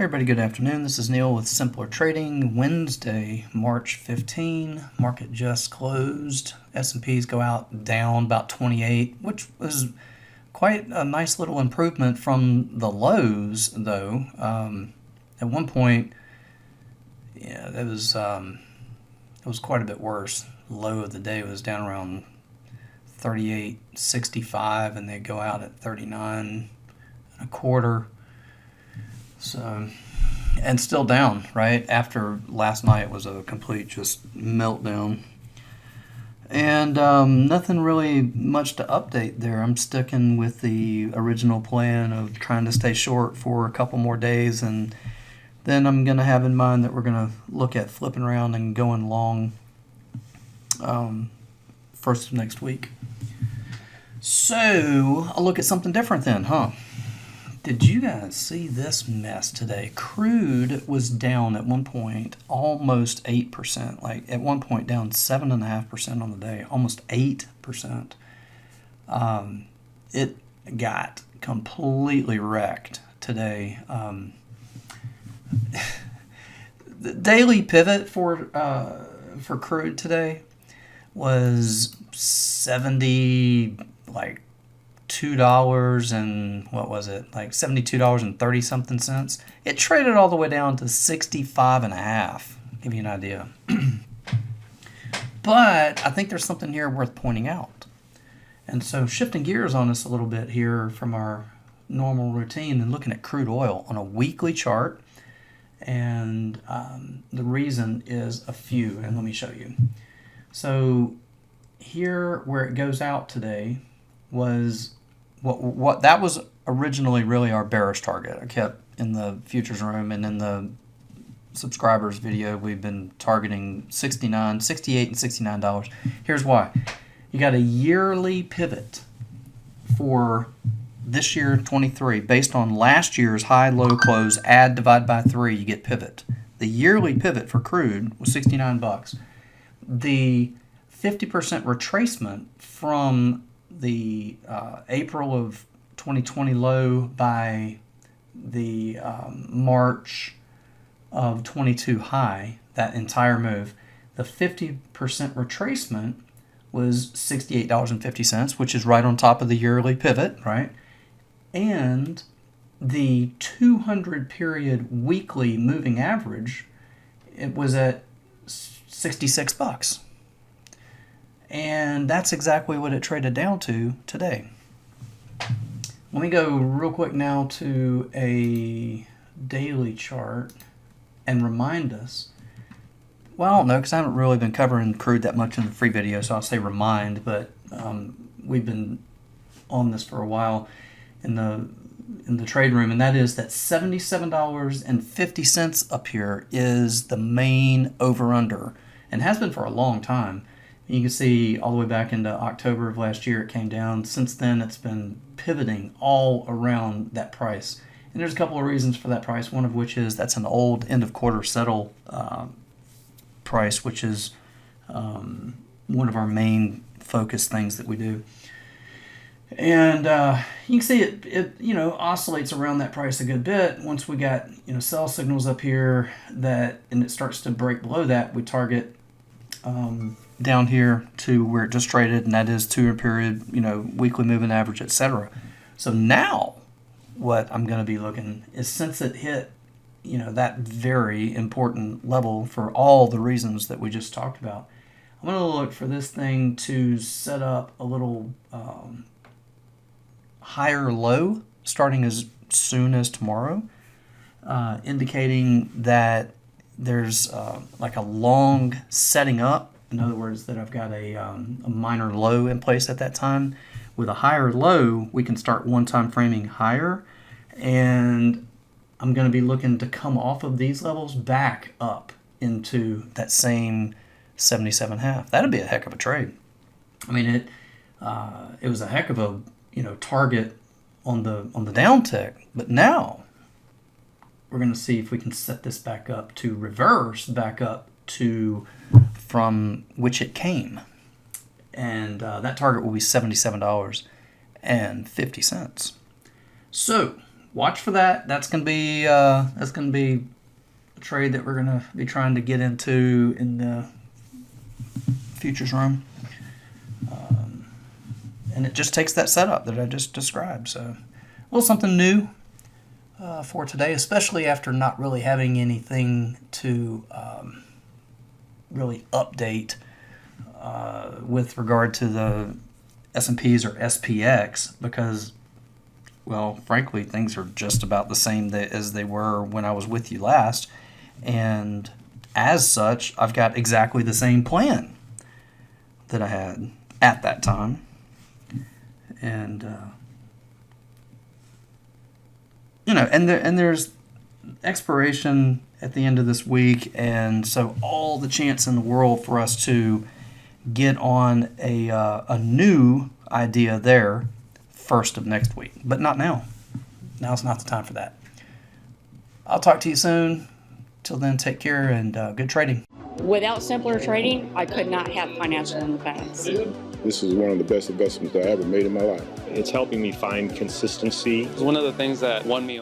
everybody, good afternoon. This is Neil with Simpler Trading. Wednesday, March 15. Market just closed. S&Ps go out down about 28, which was quite a nice little improvement from the lows, though. At one point, yeah, it was quite a bit worse. The low of the day was down around 38.65, and they go out at 39.25. So, and still down, right? After last night was a complete just meltdown. And nothing really much to update there. I'm sticking with the original plan of trying to stay short for a couple more days, and then I'm going to have in mind that we're going to look at flipping around and going long first of next week. So, I'll look at something different then, huh? Did you guys see this mess today? Crude was down at one point almost 8%. Like at one point down 7.5% on the day, almost 8%. It got completely wrecked today. The daily pivot for crude today was 70 $2 and what was it, like $72.30 something cents. It traded all the way down to 65.5. Give you an idea. But I think there's something here worth pointing out. And so shifting gears on us a little bit here from our normal routine and looking at crude oil on a weekly chart. And the reason is a few, and let me show you. So here where it goes out today was what that was originally really our bearish target. I kept in the futures room and in the subscribers video, we've been targeting $68 and $69. Here's why. You got a yearly pivot for this year, 23, based on last year's high, low, close, add, divide by 3, you get pivot. The yearly pivot for crude was $69. The 50% retracement from the April of 2020 low by the March of 22 high, that entire move, the 50% retracement was $68.50, which is right on top of the yearly pivot, right? And the 200 period weekly moving average, it was at $66. And that's exactly what it traded down to today. Let me go real quick now to a daily chart and remind us. Well, I don't know, because I haven't really been covering crude that much in the free video, so I'll say remind, but we've been on this for a while in the trade room, and that is that $77.50 up here is the main over-under, and has been for a long time. You can see all the way back into October of last year it came down. Since then it's been pivoting all around that price. And there's a couple of reasons for that price, one of which is that's an old end of quarter settle price, which is one of our main focus things that we do. And you can see it oscillates around that price a good bit. Once we got sell signals up here and it starts to break below that, we target down here to where it just traded, and that is 2-year period, weekly moving average, etc. So now what I'm going to be looking is, since it hit that very important level for all the reasons that we just talked about, I'm going to look for this thing to set up a little higher low starting as soon as tomorrow, indicating that there's like a long setting up. In other words, that I've got a minor low in place at that time. With a higher low, we can start one-time framing higher, and I'm going to be looking to come off of these levels back up into that same 77.5. That'd be a heck of a trade. I mean, it was a heck of a target on the downtick, but now we're going to see if we can set this back up to reverse back up to from which it came. And that target will be $77.50. So watch for that. That's gonna be a trade that we're gonna be trying to get into in the futures room. And it just takes that setup that I just described. So a little something new for today, especially after not really having anything to really update with regard to the S&Ps or SPX, because, well, frankly, things are just about the same as they were when I was with you last. And as such, I've got exactly the same plan that I had at that time. And, and there's expiration at the end of this week, and so all the chance in the world for us to get on a new idea there first of next week, but not now. Now's not the time for that. I'll talk to you soon. Till then, take care and good trading. Without simpler trading, I could not have financial independence. This is one of the best investments I ever made in my life. It's helping me find consistency. It's one of the things that won me